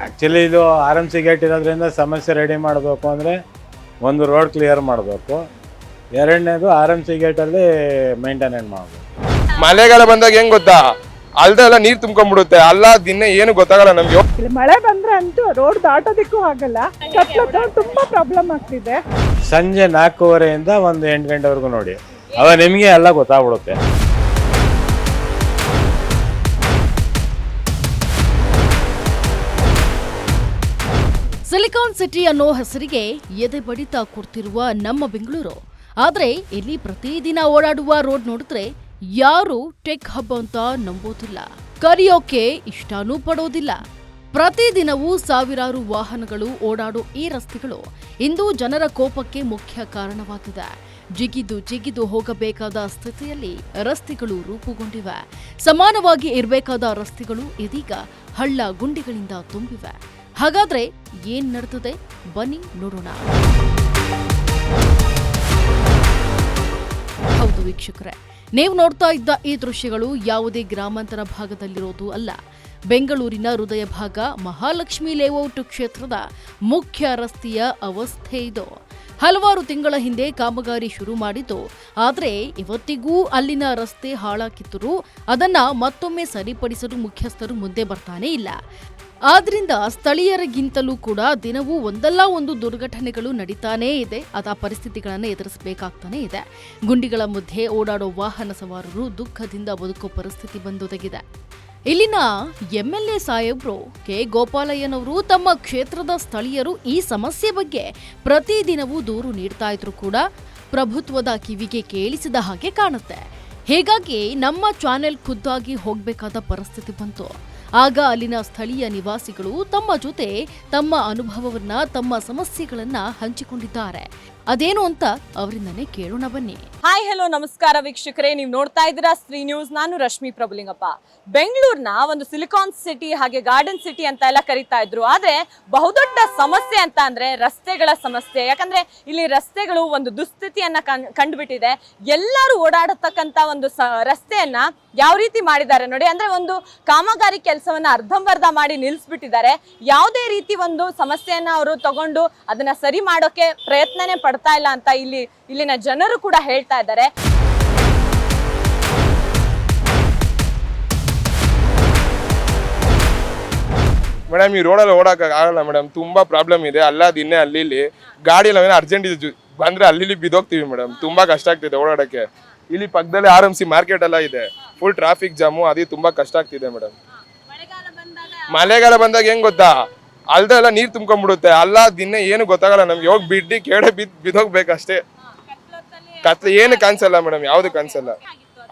Actually ಇದು R M C gate ಇರೋದ್ರಿಂದ ಸಮಸ್ಯೆ ರೆಡಿ ಮಾಡಬೇಕು ಅಂದರೆ ಒಂದು ರೋಡ್ ಕ್ಲಿಯರ್ ಮಾಡಬೇಕು, ಎರಡನೇದು ಆರ್ ಎಮ್ ಸಿ ಗೇಟಲ್ಲಿ ಮೇಂಟೈನೆಂಟ್ ಮಾಡಬೇಕು. ಮಳೆಗಾಲ ಬಂದಾಗ ಹೆಂಗ್ ಗೊತ್ತಾ, ಅಲ್ದೆಲ್ಲ ನೀರು ತುಂಬ್ಕೊಂಡ್ಬಿಡುತ್ತೆ, ಅಲ್ಲ ದಿನ ಏನು ಗೊತ್ತಾಗಲ್ಲ ನಮ್ಗೆ. ಮಳೆ ಬಂದ್ರೆ ಅಂತೂ ರೋಡ್ ದಾಟೋದಿಕ್ಕೂ ಆಗಲ್ಲ, ತುಂಬಾ ಪ್ರಾಬ್ಲಮ್ ಆಗ್ತಿದೆ. ಸಂಜೆ 4:30 ಒಂದು 8 ಗಂಟೆವರೆಗೂ ನೋಡಿ, ಅವಾಗ ನಿಮಗೆ ಎಲ್ಲ ಗೊತ್ತಾಗ್ಬಿಡುತ್ತೆ. ಸಿಲಿಕಾನ್ ಸಿಟಿ ಅನ್ನೋ ಹೆಸರಿಗೆ ಎದೆ ಬಡಿತ ಕೊಡ್ತಿರುವ ನಮ್ಮ ಬೆಂಗಳೂರು, ಆದ್ರೆ ಇಲ್ಲಿ ಪ್ರತಿದಿನ ಓಡಾಡುವ ರೋಡ್ ನೋಡಿದ್ರೆ ಯಾರು ಟೆಕ್ ಹಬ್ ಅಂತ ನಂಬೋದಿಲ್ಲ, ಕರೆಯೋಕೆ ಇಷ್ಟನೂ ಪಡೋದಿಲ್ಲ. ಪ್ರತಿದಿನವೂ ಸಾವಿರಾರು ವಾಹನಗಳು ಓಡಾಡೋ ಈ ರಸ್ತೆಗಳು ಇಂದು ಜನರ ಕೋಪಕ್ಕೆ ಮುಖ್ಯ ಕಾರಣವಾಗಿದೆ. ಜಿಗಿದು ಹೋಗಬೇಕಾದ ಸ್ಥಿತಿಯಲ್ಲಿ ರಸ್ತೆಗಳು ರೂಪುಗೊಂಡಿವೆ. ಸಮಾನವಾಗಿ ಇರಬೇಕಾದ ರಸ್ತೆಗಳು ಇದೀಗ ಹಳ್ಳ ಗುಂಡಿಗಳಿಂದ ತುಂಬಿವೆ. ಹಾಗಾದ್ರೆ ಏನ್ ನಡೆದಿದೆ ಬನ್ನಿ ನೋಡೋಣ. ಹೌದು ವೀಕ್ಷಕರೇ, ನೀವು ನೋಡ್ತಾ ಇದ್ದ ಈ ದೃಶ್ಯಗಳು ಯಾವುದೇ ಗ್ರಾಮಾಂತರ ಭಾಗದಲ್ಲಿರೋದು ಅಲ್ಲ. ಬೆಂಗಳೂರಿನ ಹೃದಯ ಭಾಗ ಮಹಾಲಕ್ಷ್ಮಿ ಲೇಔಟ್ ಕ್ಷೇತ್ರದ ಮುಖ್ಯ ರಸ್ತೆಯ ಅವಸ್ಥೆ ಇದು. ಹಲವಾರು ತಿಂಗಳ ಹಿಂದೆ ಕಾಮಗಾರಿ ಶುರು ಮಾಡಿದ್ದು, ಆದರೆ ಇವತ್ತಿಗೂ ಅಲ್ಲಿನ ರಸ್ತೆ ಹಾಳಾಗಿದ್ದರೂ ಅದನ್ನ ಮತ್ತೊಮ್ಮೆ ಸರಿಪಡಿಸಲು ಮುಖ್ಯಸ್ಥರು ಮುಂದೆ ಬರ್ತಾನೇ ಇಲ್ಲ. ಆದ್ರಿಂದ ಸ್ಥಳೀಯರಿಗಿಂತಲೂ ಕೂಡ ದಿನವೂ ಒಂದಲ್ಲ ಒಂದು ದುರ್ಘಟನೆಗಳು ನಡೀತಾನೇ ಇದೆ. ಆ ಪರಿಸ್ಥಿತಿಗಳನ್ನು ಎದುರಿಸಬೇಕಾಗ್ತಾನೆ ಇದೆ. ಗುಂಡಿಗಳ ಮಧ್ಯೆ ಓಡಾಡೋ ವಾಹನ ಸವಾರರು ದುಃಖದಿಂದ ಬದುಕೋ ಪರಿಸ್ಥಿತಿ ಬಂದೊದಗಿದೆ. ಇಲ್ಲಿನ ಎಂಎಲ್ಎ ಸಾಹೇಬ್ರು ಕೆ ಗೋಪಾಲಯ್ಯನವರು ತಮ್ಮ ಕ್ಷೇತ್ರದ ಸ್ಥಳೀಯರು ಈ ಸಮಸ್ಯೆ ಬಗ್ಗೆ ಪ್ರತಿದಿನವೂ ದೂರು ನೀಡ್ತಾ ಇದ್ರು ಕೂಡ ಪ್ರಭುತ್ವದ ಕಿವಿಗೆ ಕೇಳಿಸಿದ ಹಾಗೆ ಕಾಣುತ್ತೆ. ಹೀಗಾಗಿ ನಮ್ಮ ಚಾನೆಲ್ ಖುದ್ದಾಗಿ ಹೋಗಬೇಕಾದ ಪರಿಸ್ಥಿತಿ ಬಂತು. ಆಗ ಅಲ್ಲಿನ ಸ್ಥಳೀಯ ನಿವಾಸಿಗಳು ತಮ್ಮ ಜೊತೆ ತಮ್ಮ ಅನುಭವವನ್ನ, ತಮ್ಮ ಸಮಸ್ಯೆಗಳನ್ನ ಹಂಚಿಕೊಂಡಿದ್ದಾರೆ. ಅದೇನು ಅಂತ ಅವರಿಂದನೇ ಕೇಳೋಣ ಬನ್ನಿ. ಹಾಯ್ ಹಲೋ ನಮಸ್ಕಾರ ವೀಕ್ಷಕರೇ, ನೀವು ನೋಡ್ತಾ ಇದ್ದೀರಾ ಸ್ತ್ರೀ ನ್ಯೂಸ್. ನಾನು ರಶ್ಮಿ ಪ್ರಭುಲಿಂಗಪ್ಪ. ಬೆಂಗಳೂರಿನ ಒಂದು ಸಿಲಿಕಾನ್ ಸಿಟಿ ಹಾಗೆ ಗಾರ್ಡನ್ ಸಿಟಿ ಅಂತ ಎಲ್ಲ ಕರೀತಾ ಇದ್ರು. ಆದ್ರೆ ಬಹುದೊಡ್ಡ ಸಮಸ್ಯೆ ಅಂತ ಅಂದ್ರೆ ರಸ್ತೆಗಳ ಸಮಸ್ಯೆ. ಯಾಕಂದ್ರೆ ಇಲ್ಲಿ ರಸ್ತೆಗಳು ಒಂದು ದುಸ್ಥಿತಿಯನ್ನ ಕಂಡುಬಿಟ್ಟಿದೆ. ಎಲ್ಲರೂ ಓಡಾಡತಕ್ಕಂತ ಒಂದು ರಸ್ತೆಯನ್ನ ಯಾವ ರೀತಿ ಮಾಡಿದ್ದಾರೆ ನೋಡಿ. ಅಂದ್ರೆ ಒಂದು ಕಾಮಗಾರಿ ಕೆಲಸವನ್ನ ಅರ್ಧಂಬರ್ಧ ಮಾಡಿ ನಿಲ್ಲಿಸ್ಬಿಟ್ಟಿದ್ದಾರೆ. ಯಾವುದೇ ರೀತಿ ಒಂದು ಸಮಸ್ಯೆಯನ್ನ ಅವರು ತಗೊಂಡು ಅದನ್ನ ಸರಿ ಮಾಡೋಕೆ ಪ್ರಯತ್ನನೇ ಪಡ್ತಾ ಇಲ್ಲ ಅಂತ ಇಲ್ಲಿನ ಜನರು ಕೂಡ ಹೇಳ್ತಾ ಇದ್ದಾರೆ. ಮೇಡಮ್ ಈ ರೋಡಲ್ಲಿ ಓಡಾಕ ಆಗಲ್ಲ ಮೇಡಮ್, ತುಂಬಾ ಪ್ರಾಬ್ಲಮ್ ಇದೆ. ಅಲ್ಲ ದಿನೇ ಅಲ್ಲಿ ಗಾಡಿ ಎಲ್ಲ ಅರ್ಜೆಂಟ್ ಇದೆ ಬಂದ್ರೆ ಅಲ್ಲಿ ಬಿದ್ದೋಗ್ತೀವಿ ಮೇಡಮ್. ತುಂಬಾ ಕಷ್ಟ ಆಗ್ತಿದೆ ಓಡಾಡಕ್ಕೆ. ಇಲ್ಲಿ ಪಕ್ಕದಲ್ಲಿ ಆರ್ ಎಂ ಸಿ ಮಾರ್ಕೆಟ್ ಎಲ್ಲ ಇದೆ, ಫುಲ್ ಟ್ರಾಫಿಕ್ ಜಾಮು, ಅದು ತುಂಬಾ ಕಷ್ಟ ಆಗ್ತಿದೆ ಮೇಡಮ್. ಮಳೆಗಾಲ ಬಂದಾಗ ಹೆಂಗ್ ಗೊತ್ತಾ, ಅಲ್ದೆಲ್ಲ ನೀರು ತುಂಬ್ಕೊಂಡ್ಬಿಡುತ್ತೆ, ಅಲ್ಲ ದಿನ ಏನು ಗೊತ್ತಾಗಲ್ಲ ನಮ್ಗೆ. ಹೋಗಿ ಬಿಡ್ಡಿ ಕೆಡೆ ಬಿದ್ದೋಗ್ಬೇಕಷ್ಟೇ. ಕತ್ಲೆ ಏನು ಕಾಣಿಸಲ್ಲ ಮೇಡಮ್, ಯಾವ್ದು ಕಾಣಿಸಲ್ಲ.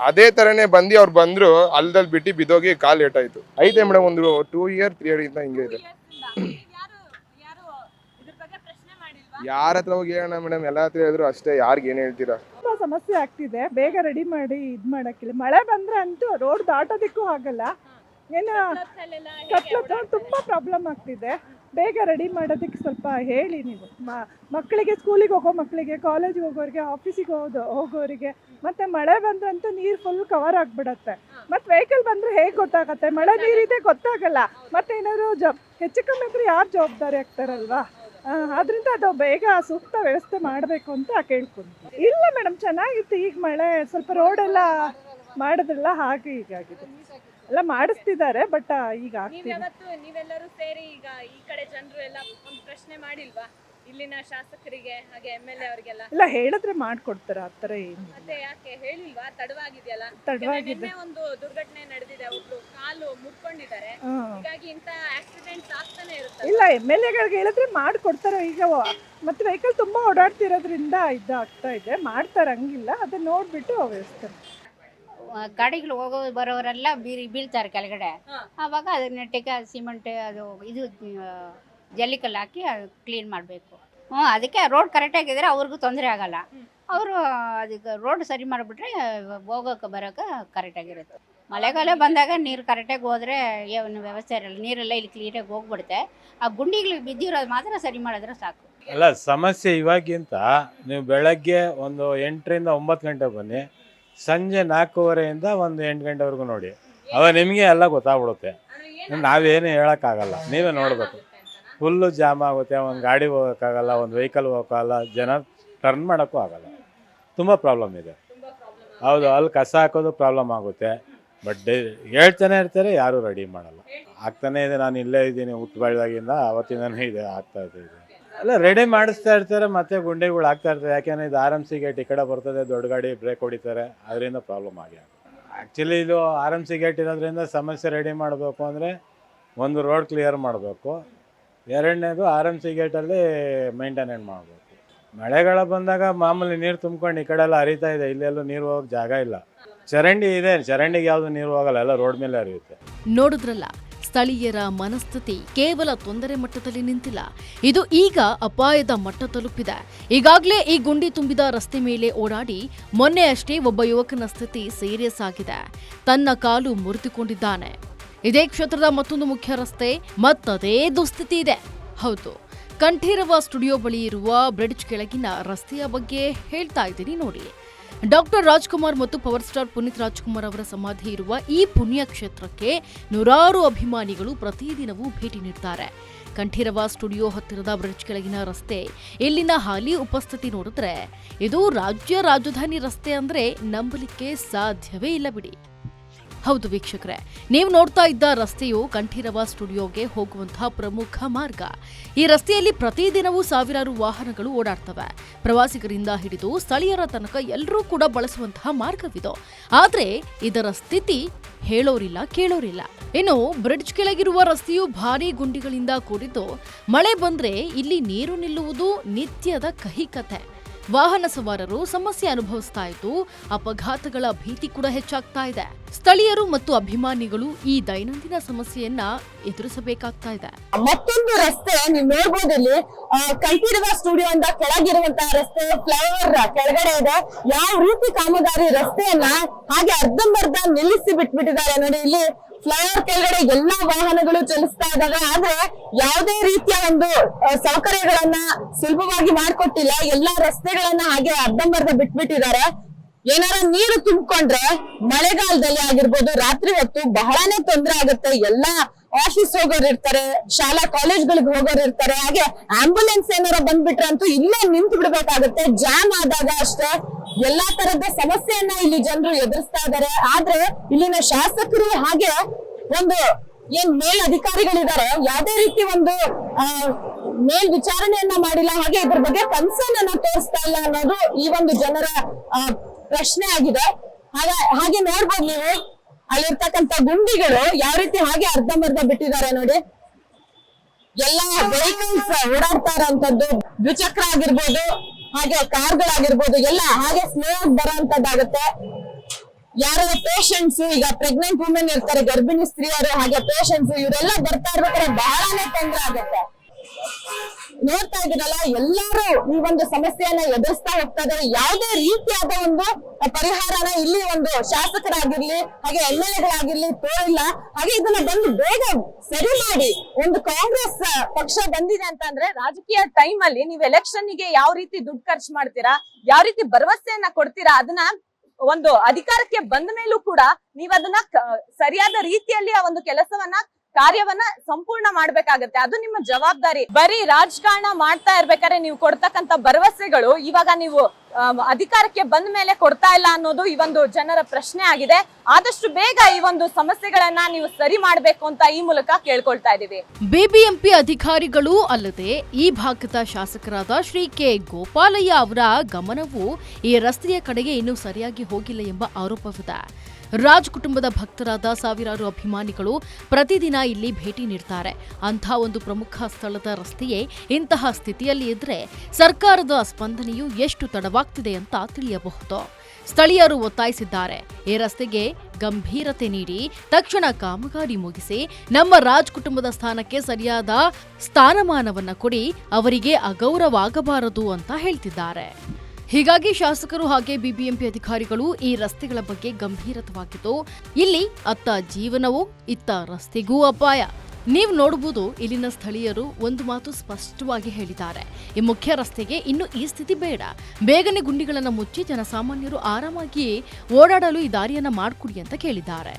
ಅದೇ ತರನೇ ಅವ್ರು ಬಂದ್ರು ಅಲ್ದಲ್ಲಿ ಬಿಟ್ಟು ಬಿದ್ದೋಗಿ ಕಾಲ್ ಏಟಾಯ್ತು. ಐತೆ ಮೇಡಮ್, ಒಂದು 2 year 3 year ಇಂದ ಹಿಂಗೆ ಇದೆ. ಯಾರ ಹತ್ರ ಹೋಗಿ ಹೇಳೋಣ ಮೇಡಮ್, ಎಲ್ಲ ಹತ್ರ ಹೇಳಿದ್ರು ಅಷ್ಟೇ, ಯಾರಿಗೆ ಏನ್ ಹೇಳ್ತೀರಾ. ತುಂಬಾ ಸಮಸ್ಯೆ ಆಗ್ತಿದೆ, ಬೇಗ ರೆಡಿ ಮಾಡಿ ಇದ್ ಮಾಡಕ್ಕಿಲ್ಲ. ಮಳೆ ಬಂದ್ರೆ ಅಂತೂ ರೋಡ್ ದಾಟೋದಿಕ್ಕೂ ಆಗಲ್ಲ. ಏನು ತುಂಬಾ ಪ್ರಾಬ್ಲಮ್ ಆಗ್ತಿದೆ. ಬೇಗ ರೆಡಿ ಮಾಡೋದಕ್ಕೆ ಸ್ವಲ್ಪ ಹೇಳಿ ನೀವು. ಮಕ್ಕಳಿಗೆ ಸ್ಕೂಲಿಗೆ ಹೋಗೋ ಮಕ್ಕಳಿಗೆ, ಕಾಲೇಜಿಗೆ ಹೋಗೋರಿಗೆ, ಆಫೀಸಿಗೆ ಹೋಗೋರಿಗೆ. ಮತ್ತೆ ಮಳೆ ಬಂದ್ರಂತೂ ನೀರು ಫುಲ್ ಕವರ್ ಆಗ್ಬಿಡತ್ತೆ. ಮತ್ತೆ ವೆಹಿಕಲ್ ಬಂದ್ರೆ ಹೇಗೆ ಗೊತ್ತಾಗತ್ತೆ? ಮಳೆ ನೀರಿದೆ ಗೊತ್ತಾಗಲ್ಲ. ಮತ್ತೆ ಏನಾದ್ರು ಹೆಚ್ಚು ಕಮ್ಮಿ ಇದ್ರೆ ಯಾರು ಜವಾಬ್ದಾರಿ ಆಗ್ತಾರಲ್ವಾ? ಆದ್ರಿಂದ ಅದು ಬೇಗ ಸೂಕ್ತ ವ್ಯವಸ್ಥೆ ಮಾಡಬೇಕು ಅಂತ ಕೇಳ್ಕೊಂತೀನಿ. ಇಲ್ಲ ಮೇಡಮ್, ಚೆನ್ನಾಗಿತ್ತು. ಈಗ ಮಳೆ ಸ್ವಲ್ಪ ರೋಡ್ ಎಲ್ಲ ಮಾಡಿದ್ರಲ್ಲ, ಹಾಗೆ ಹೀಗಾಗಿದೆ. ಎಲ್ಲ ಮಾಡಿಸ್ತಿದ್ದಾರೆ, ಬಟ್ ಈಗ ನೀವೆಲ್ಲರೂ ಸೇರಿ ಈಗ ಈ ಕಡೆ ಜನರು ಎಲ್ಲ ಒಂದು ಪ್ರಶ್ನೆ ಮಾಡಿಲ್ವಾ ಇಲ್ಲಿನ ಶಾಸಕರಿಗೆ ಹಾಗೆ ಎಂಎಲ್ಎ ಅವರಿಗೆಲ್ಲ? ಇಲ್ಲ, ಹೇಳಿದ್ರೆ ಮಾಡ್ಕೊಡ್ತಾರೆ, ಆ ಥರ ಏನು. ಮತ್ತೆ ಯಾಕೆ ಹೇಳಿಲ್ವಾ? ತಡವಾಗಿದೆಯಲ್ಲ. ತಡವಾಗಿದೆ. ಒಂದು ದುರ್ಘಟನೆ ನಡೆದಿದೆ, ಒಬ್ರು ಕಾಲು ಮುರ್ಕೊಂಡಿದ್ದಾರೆ. ಹೀಗಾಗಿ ಇಂತ ಆಕ್ಸಿಡೆಂಟ್ಸ್ ಆಗ್ತಾನೆ ಇರುತ್ತೆ. ಇಲ್ಲ, ಎಂಎಲ್ಎಗಳಿಗೆ ಹೇಳಿದ್ರೆ ಮಾಡ್ಕೊಡ್ತಾರೆ. ಈಗ ಮತ್ತೆ ವೆಹಿಕಲ್ ತುಂಬಾ ಓಡಾಡ್ತಿರೋದ್ರಿಂದ ಇದಾಗ್ತಾ ಇದೆ. ಮಾಡ್ತಾರೆ, ಹಂಗಿಲ್ಲ. ಅದನ್ನ ನೋಡ್ಬಿಟ್ಟು ವ್ಯವಸ್ಥೆ. ಗಾಡಿಗಳು ಹೋಗೋ ಬರೋರೆಲ್ಲ ಬೀಳ್ತಾರೆ ಕೆಳಗಡೆ. ಆವಾಗ ಅದನ್ನ ಸಿಮೆಂಟ್ ಅದು ಇದು ಜಲ್ಲಿಕಲ್ಲು ಹಾಕಿ ಕ್ಲೀನ್ ಮಾಡಬೇಕು. ಅದಕ್ಕೆ ರೋಡ್ ಕರೆಕ್ಟಾಗಿದ್ರೆ ಅವ್ರಿಗೂ ತೊಂದರೆ ಆಗಲ್ಲ. ಅವರು ಅದಕ್ಕೆ ರೋಡ್ ಸರಿ ಮಾಡಿಬಿಟ್ರೆ ಹೋಗೋಕೆ ಬರೋಕೆ ಕರೆಕ್ಟಾಗಿರುತ್ತೆ. ಮಳೆಗಾಲ ಬಂದಾಗ ನೀರು ಕರೆಕ್ಟಾಗಿ ಹೋದರೆ ಏನು ವ್ಯವಸ್ಥೆ ಇರಲ್ಲ, ನೀರೆಲ್ಲ ಇಲ್ಲಿ ಕ್ಲೀನಾಗಿ ಹೋಗ್ಬಿಡುತ್ತೆ. ಆ ಗುಂಡಿಗಳಿಗೆ ಬಿದ್ದಿರೋದು ಮಾತ್ರ ಸರಿ ಮಾಡಿದ್ರೆ ಸಾಕು. ಅಲ್ಲ, ಸಮಸ್ಯೆ ಇವಾಗಿಂತ ನೀವು ಬೆಳಗ್ಗೆ ಒಂದು 8 ರಿಂದ 9 ಗಂಟೆ ಬನ್ನಿ, ಸಂಜೆ 4:30 ಒಂದು 8 ಗಂಟೆವರೆಗೂ ನೋಡಿ, ಅವಾಗ ನಿಮಗೆ ಎಲ್ಲ ಗೊತ್ತಾಗ್ಬಿಡುತ್ತೆ. ನಾವೇನು ಹೇಳೋಕ್ಕಾಗಲ್ಲ, ನೀವೇ ನೋಡಬೇಕು. ಫುಲ್ಲು ಜಾಮ್ ಆಗುತ್ತೆ, ಒಂದು ಗಾಡಿ ಹೋಗೋಕ್ಕಾಗಲ್ಲ, ಒಂದು ವೆಹಿಕಲ್ ಹೋಗೋಕ್ಕಾಗಲ್ಲ, ಜನ ಟರ್ನ್ ಮಾಡೋಕ್ಕೂ ಆಗಲ್ಲ. ತುಂಬ ಪ್ರಾಬ್ಲಮ್ ಇದೆ. ಹೌದು, ಅಲ್ಲಿ ಕಸ ಹಾಕೋದು ಪ್ರಾಬ್ಲಮ್ ಆಗುತ್ತೆ. ಬಟ್ ಹೇಳ್ತಾನೆ ಇರ್ತಾರೆ, ಯಾರೂ ರೆಡಿ ಮಾಡಲ್ಲ. ಆಗ್ತಾನೇ ಇದೆ. ನಾನು ಇಲ್ಲೇ ಇದ್ದೀನಿ, ಹುಟ್ಟುಬಾಳ್ದಾಗಿಂದ ಅವತ್ತಿಂದನೇ ಇದೆ, ಆಗ್ತಾ ಇದೆ. ಅಲ್ಲ, ರೆಡಿ ಮಾಡಿಸ್ತಾ ಇರ್ತಾರೆ, ಮತ್ತೆ ಗುಂಡಿಗಳು ಆಗ್ತಾ ಇರ್ತಾರೆ. ಯಾಕೆಂದರೆ ಇದು RMC ಗೇಟ್ ಈ ಕಡೆ ಬರ್ತದೆ, ದೊಡ್ಡ ಗಾಡಿ ಬ್ರೇಕ್ ಹೊಡಿತಾರೆ, ಅದರಿಂದ ಪ್ರಾಬ್ಲಮ್ ಆಗಿ ಆ್ಯಕ್ಚುಲಿ ಇದು RMC ಗೇಟ್ ಇರೋದ್ರಿಂದ ಸಮಸ್ಯೆ ರೆಡಿ ಮಾಡಬೇಕು ಅಂದರೆ ಒಂದು ರೋಡ್ ಕ್ಲಿಯರ್ ಮಾಡಬೇಕು. ಎರಡನೇದು RMC ಗೇಟಲ್ಲಿ ಮೇಂಟೈನೆಂಟ್ ಮಾಡಬೇಕು. ಮಳೆಗಾಲ ಬಂದಾಗ ಮಾಮೂಲಿ ನೀರು ತುಂಬ್ಕೊಂಡು ಈ ಕಡೆ ಎಲ್ಲ ಹರಿತಾ ಇದೆ, ಇಲ್ಲೆಲ್ಲೂ ನೀರು ಹೋಗೋಕೆ ಜಾಗ ಇಲ್ಲ. ಚರಂಡಿ ಇದೆ, ಚರಂಡಿಗೆ ಯಾವುದು ನೀರು ಹೋಗಲ್ಲ, ಎಲ್ಲ ರೋಡ್ ಮೇಲೆ ಹರಿಯುತ್ತೆ. ನೋಡಿದ್ರಲ್ಲ, ಸ್ಥಳೀಯರ ಮನಸ್ಥಿತಿ ಕೇವಲ ತೊಂದರೆ ಮಟ್ಟದಲ್ಲಿ ನಿಂತಿಲ್ಲ, ಇದು ಈಗ ಅಪಾಯದ ಮಟ್ಟ ತಲುಪಿದೆ. ಈಗಾಗಲೇ ಈ ಗುಂಡಿ ತುಂಬಿದ ರಸ್ತೆ ಮೇಲೆ ಓಡಾಡಿ ಮೊನ್ನೆ ಅಷ್ಟೇ ಒಬ್ಬ ಯುವಕನ ಸ್ಥಿತಿ ಸೀರಿಯಸ್ ಆಗಿದೆ. ತನ್ನ ಕಾಲು ಮುರಿದುಕೊಂಡಿದ್ದಾನೆ. ಇದೇ ಕ್ಷೇತ್ರದ ಮತ್ತೊಂದು ಮುಖ್ಯ ರಸ್ತೆ ಮತ್ತದೇ ದುಸ್ಥಿತಿ ಇದೆ. ಹೌದು, ಕಂಠೀರವ ಸ್ಟುಡಿಯೋ ಬಳಿ ಇರುವ ಬ್ರಿಡ್ಜ್ ಕೆಳಗಿನ ರಸ್ತೆಯ ಬಗ್ಗೆ ಹೇಳ್ತಾ ಇದ್ದೀನಿ ನೋಡಿ. ಡಾಕ್ಟರ್ ರಾಜ್ಕುಮಾರ್ ಮತ್ತು ಪವರ್ ಸ್ಟಾರ್ ಪುನೀತ್ ರಾಜ್ಕುಮಾರ್ ಅವರ ಸಮಾಧಿ ಇರುವ ಈ ಪುಣ್ಯ ಕ್ಷೇತ್ರಕ್ಕೆ ನೂರಾರು ಅಭಿಮಾನಿಗಳು ಪ್ರತಿದಿನವೂ ಭೇಟಿ ನೀಡ್ತಾರೆ. ಕಂಠೀರವ ಸ್ಟುಡಿಯೋ ಹತ್ತಿರದ ಬ್ರಿಡ್ಜ್ ಕೆಳಗಿನ ರಸ್ತೆ, ಇಲ್ಲಿನ ಹಾಲಿ ಉಪಸ್ಥಿತಿ ನೋಡಿದ್ರೆ ಇದು ರಾಜ್ಯ ರಾಜಧಾನಿ ರಸ್ತೆ ಅಂದ್ರೆ ನಂಬಲಿಕ್ಕೆ ಸಾಧ್ಯವೇ ಇಲ್ಲ ಬಿಡಿ. ಹೌದು ವೀಕ್ಷಕರೇ, ನೀವು ನೋಡ್ತಾ ಇದ್ದ ರಸ್ತೆಯು ಕಂಠೀರವ ಸ್ಟುಡಿಯೋಗೆ ಹೋಗುವಂತಹ ಪ್ರಮುಖ ಮಾರ್ಗ. ಈ ರಸ್ತೆಯಲ್ಲಿ ಪ್ರತಿದಿನವೂ ಸಾವಿರಾರು ವಾಹನಗಳು ಓಡಾಡ್ತವೆ. ಪ್ರವಾಸಿಗರಿಂದ ಹಿಡಿದು ಸ್ಥಳೀಯರ ತನಕ ಎಲ್ಲರೂ ಕೂಡ ಬಳಸುವಂತಹ ಮಾರ್ಗವಿದು. ಆದ್ರೆ ಇದರ ಸ್ಥಿತಿ ಹೇಳೋರಿಲ್ಲ, ಕೇಳೋರಿಲ್ಲ. ಇನ್ನು ಬ್ರಿಡ್ಜ್ ಕೆಳಗಿರುವ ರಸ್ತೆಯು ಭಾರೀ ಗುಂಡಿಗಳಿಂದ ಕೂಡಿದ್ದು, ಮಳೆ ಬಂದ್ರೆ ಇಲ್ಲಿ ನೀರು ನಿಲ್ಲುವುದು ನಿತ್ಯದ ಕಹಿ ಕಥೆ. ವಾಹನ ಸವಾರರು ಸಮಸ್ಯೆ ಅನುಭವಿಸ್ತಾ ಇದ್ದು, ಅಪಘಾತಗಳ ಭೀತಿ ಕೂಡ ಹೆಚ್ಚಾಗ್ತಾ ಇದೆ. ಸ್ಥಳೀಯರು ಮತ್ತು ಅಭಿಮಾನಿಗಳು ಈ ದೈನಂದಿನ ಸಮಸ್ಯೆಯನ್ನ ಎದುರಿಸಬೇಕಾಗ್ತಾ ಇದೆ. ಮತ್ತೊಂದು ರಸ್ತೆ ನೀವು ನೋಡ್ಬೋದು, ಇಲ್ಲಿ ಕಂಠೀರವ ಸ್ಟುಡಿಯೋ ಅಂತ ಕೆಳಗಿರುವಂತಹ ರಸ್ತೆ ಫ್ಲೈಓವರ್ ಕೆಳಗಡೆ ಇದೆ. ಯಾವ ರೀತಿ ಕಾಮಗಾರಿ ರಸ್ತೆಯನ್ನ ಹಾಗೆ ಅರ್ಧಂಬರ್ಧ ನಿಲ್ಲಿಸಿ ಬಿಟ್ಬಿಟ್ಟಿದ್ದಾರೆ ನೋಡಿ. ಇಲ್ಲಿ ಫ್ಲೈಓವರ್ ಕೆಳಗಡೆ ಎಲ್ಲಾ ವಾಹನಗಳು ಚಲಿಸ್ತಾ ಇದಾವೆ, ಆದ್ರೆ ಯಾವುದೇ ರೀತಿಯ ಒಂದು ಸೌಕರ್ಯಗಳನ್ನ ಸುಲಭವಾಗಿ ಮಾಡ್ಕೊಟ್ಟಿಲ್ಲ. ಎಲ್ಲಾ ರಸ್ತೆಗಳನ್ನ ಹಾಗೆ ಅರ್ಧಂಬರ್ಧ ಬಿಟ್ಬಿಟ್ಟಿದ್ದಾರೆ. ಏನಾರ ನೀರು ತುಂಬಿಕೊಂಡ್ರೆ ಮಳೆಗಾಲದಲ್ಲಿ ಆಗಿರ್ಬೋದು, ರಾತ್ರಿ ಹೊತ್ತು ಬಹಳನೇ ತೊಂದರೆ ಆಗುತ್ತೆ. ಎಲ್ಲಾ ಆಫೀಸ್ ಹೋಗೋರು ಇರ್ತಾರೆ, ಶಾಲಾ ಕಾಲೇಜ್ಗಳಿಗೆ ಹೋಗೋರು ಇರ್ತಾರೆ, ಹಾಗೆ ಆಂಬುಲೆನ್ಸ್ ಏನಾರ ಬಂದ್ಬಿಟ್ರೆ ಅಂತೂ ಇಲ್ಲೇ ನಿಂತು ಬಿಡ್ಬೇಕಾಗುತ್ತೆ. ಜಾಮ್ ಆದಾಗ ಅಷ್ಟೇ ಎಲ್ಲಾ ತರದ ಸಮಸ್ಯೆಯನ್ನ ಇಲ್ಲಿ ಜನರು ಎದುರಿಸ್ತಾ ಇದ್ದಾರೆ. ಆದ್ರೆ ಇಲ್ಲಿನ ಶಾಸಕರು ಹಾಗೆ ಒಂದು ಏನ್ ಮೇಲ್ ಅಧಿಕಾರಿಗಳಿದ್ದಾರೆ, ಯಾವುದೇ ರೀತಿ ಒಂದು ಮೇಲ್ ವಿಚಾರಣೆಯನ್ನ ಮಾಡಿಲ್ಲ, ಹಾಗೆ ಇದ್ರ ಬಗ್ಗೆ ಕನ್ಸರ್ನ್ ಅನ್ನ ತೋರಿಸ್ತಾ ಇಲ್ಲ ಅನ್ನೋದು ಈ ಒಂದು ಜನರ ಪ್ರಶ್ನೆ ಆಗಿದೆ. ಹಾಗೆ ನೋಡ್ಬೋದು ನೀವು, ಅಲ್ಲಿರ್ತಕ್ಕಂಥ ಗುಂಡಿಗಳು ಯಾವ ರೀತಿ ಹಾಗೆ ಅರ್ಧಂಬರ್ಧ ಬಿಟ್ಟಿದ್ದಾರೆ ನೋಡಿ. ಎಲ್ಲಾ ವೆಹಿಕಲ್ಸ್ ಓಡಾಡ್ತಾ ಇರೋಂಥದ್ದು, ದ್ವಿಚಕ್ರ ಆಗಿರ್ಬೋದು, ಹಾಗೆ ಕಾರ್ಗಳಾಗಿರ್ಬೋದು, ಎಲ್ಲ ಹಾಗೆ ಸ್ಲೋ ಆಗಿ ಬರೋಂಥದ್ದಾಗುತ್ತೆ. ಯಾರ ಪೇಷಂಟ್ಸ್, ಈಗ ಪ್ರೆಗ್ನೆಂಟ್ ವುಮೆನ್ ಇರ್ತಾರೆ, ಗರ್ಭಿಣಿ ಸ್ತ್ರೀಯರು, ಹಾಗೆ ಪೇಷಂಟ್ಸ್, ಇವರೆಲ್ಲ ಬರ್ತಾ ಇರ್ಬೇಕಾದ್ರೆ ಬಹಳನೇ ತೊಂದರೆ ಆಗುತ್ತೆ. ನೋಡ್ತಾ ಇದ್ದೀರಲ್ಲ, ಎಲ್ಲರೂ ಈ ಒಂದು ಸಮಸ್ಯೆಯನ್ನ ಎದುರಿಸ್ತಾ ಹೋಗ್ತಾ ಇದ್ದಾರೆ. ಯಾವುದೇ ರೀತಿಯಾದ ಒಂದು ಪರಿಹಾರನ ಇಲ್ಲಿ ಒಂದು ಶಾಸಕರಾಗಿರ್ಲಿ, ಹಾಗೆ MLAಗಳಾಗಿರ್ಲಿ ತೋರಿಲ್ಲ. ಹಾಗೆ ಇದನ್ನ ಬಂದು ಬೇಗ ಸರಿ ಮಾಡಿ. ಒಂದು ಕಾಂಗ್ರೆಸ್ ಪಕ್ಷ ಬಂದಿದೆ ಅಂತಂದ್ರೆ, ರಾಜಕೀಯ ಟೈಮ್ ಅಲ್ಲಿ ನೀವು ಎಲೆಕ್ಷನ್ ಗೆ ಯಾವ ರೀತಿ ದುಡ್ಡು ಖರ್ಚು ಮಾಡ್ತೀರಾ, ಯಾವ ರೀತಿ ಭರವಸೆಯನ್ನ ಕೊಡ್ತೀರಾ, ಅದನ್ನ ಒಂದು ಅಧಿಕಾರಕ್ಕೆ ಬಂದ ಮೇಲೂ ಕೂಡ ನೀವ್ ಅದನ್ನ ಸರಿಯಾದ ರೀತಿಯಲ್ಲಿ ಆ ಒಂದು ಕೆಲಸವನ್ನ ಕಾರ್ಯವನ್ನ ಸಂಪೂರ್ಣ ಮಾಡ್ಬೇಕಾಗತ್ತೆ. ಅದು ನಿಮ್ಮ ಜವಾಬ್ದಾರಿ. ಬರೀ ರಾಜಕಾರಣ ಮಾಡ್ತಾ ಇರ್ಬೇಕಾದ್ರೆ ನೀವು ಕೊಡ್ತಕ್ಕಂತ ಭರವಸೆಗಳು ಇವಾಗ ನೀವು ಅಧಿಕಾರಕ್ಕೆ ಬಂದ ಮೇಲೆ ಕೊಡ್ತಾ ಇಲ್ಲ ಅನ್ನೋದು ಈ ಒಂದು ಜನರ ಪ್ರಶ್ನೆ ಆಗಿದೆ. ಆದಷ್ಟು ಬೇಗ ಈ ಒಂದು ಸಮಸ್ಯೆಗಳನ್ನ ನೀವು ಸರಿ ಮಾಡ್ಬೇಕು ಅಂತ ಈ ಮೂಲಕ ಕೇಳ್ಕೊಳ್ತಾ ಇದೀವಿ. ಬಿಬಿಎಂಪಿ ಅಧಿಕಾರಿಗಳು ಅಲ್ಲದೆ ಈ ಭಾಗದ ಶಾಸಕರಾದ ಶ್ರೀ ಕೆ ಗೋಪಾಲಯ್ಯ ಅವರ ಗಮನವು ಈ ರಸ್ತೆಯ ಕಡೆಗೆ ಇನ್ನೂ ಸರಿಯಾಗಿ ಹೋಗಿಲ್ಲ ಎಂಬ ಆರೋಪವಿದೆ. ರಾಜ್ ಕುಟುಂಬದ ಭಕ್ತರಾದ ಸಾವಿರಾರು ಅಭಿಮಾನಿಗಳು ಪ್ರತಿದಿನ ಇಲ್ಲಿ ಭೇಟಿ ನೀಡ್ತಾರೆ. ಅಂಥ ಒಂದು ಪ್ರಮುಖ ಸ್ಥಳದ ರಸ್ತೆಯೇ ಇಂತಹ ಸ್ಥಿತಿಯಲ್ಲಿ ಇದ್ರೆ ಸರ್ಕಾರದ ಸ್ಪಂದನೆಯು ಎಷ್ಟು ತಡವಾಗ್ತಿದೆ ಅಂತ ತಿಳಿಯಬಹುದು. ಸ್ಥಳೀಯರು ಒತ್ತಾಯಿಸಿದ್ದಾರೆ, ಈ ರಸ್ತೆಗೆ ಗಂಭೀರತೆ ನೀಡಿ ತಕ್ಷಣ ಕಾಮಗಾರಿ ಮುಗಿಸಿ ನಮ್ಮ ರಾಜ್ ಕುಟುಂಬದ ಸ್ಥಾನಕ್ಕೆ ಸರಿಯಾದ ಸ್ಥಾನಮಾನವನ್ನ ಕೊಡಿ, ಅವರಿಗೆ ಅಗೌರವ ಆಗಬಾರದು ಅಂತ ಹೇಳ್ತಿದ್ದಾರೆ. ಹೀಗಾಗಿ ಶಾಸಕರು ಹಾಗೆ ಬಿಬಿಎಂಪಿ ಅಧಿಕಾರಿಗಳು ಈ ರಸ್ತೆಗಳ ಬಗ್ಗೆ ಗಂಭೀರವಾಗಿದ್ದು, ಇಲ್ಲಿ ಅತ್ತ ಜೀವನವೂ ಇತ್ತ ರಸ್ತೆಗೂ ಅಪಾಯ. ನೀವು ನೋಡಬಹುದು, ಇಲ್ಲಿನ ಸ್ಥಳೀಯರು ಒಂದು ಮಾತು ಸ್ಪಷ್ಟವಾಗಿ ಹೇಳಿದ್ದಾರೆ, ಈ ಮುಖ್ಯ ರಸ್ತೆಗೆ ಇನ್ನು ಈ ಸ್ಥಿತಿ ಬೇಡ, ಬೇಗನೆ ಗುಂಡಿಗಳನ್ನು ಮುಚ್ಚಿ ಜನಸಾಮಾನ್ಯರು ಆರಾಮಾಗಿ ಓಡಾಡಲು ಈ ದಾರಿಯನ್ನ ಮಾಡಿಕೊಡಿ ಅಂತ ಕೇಳಿದ್ದಾರೆ.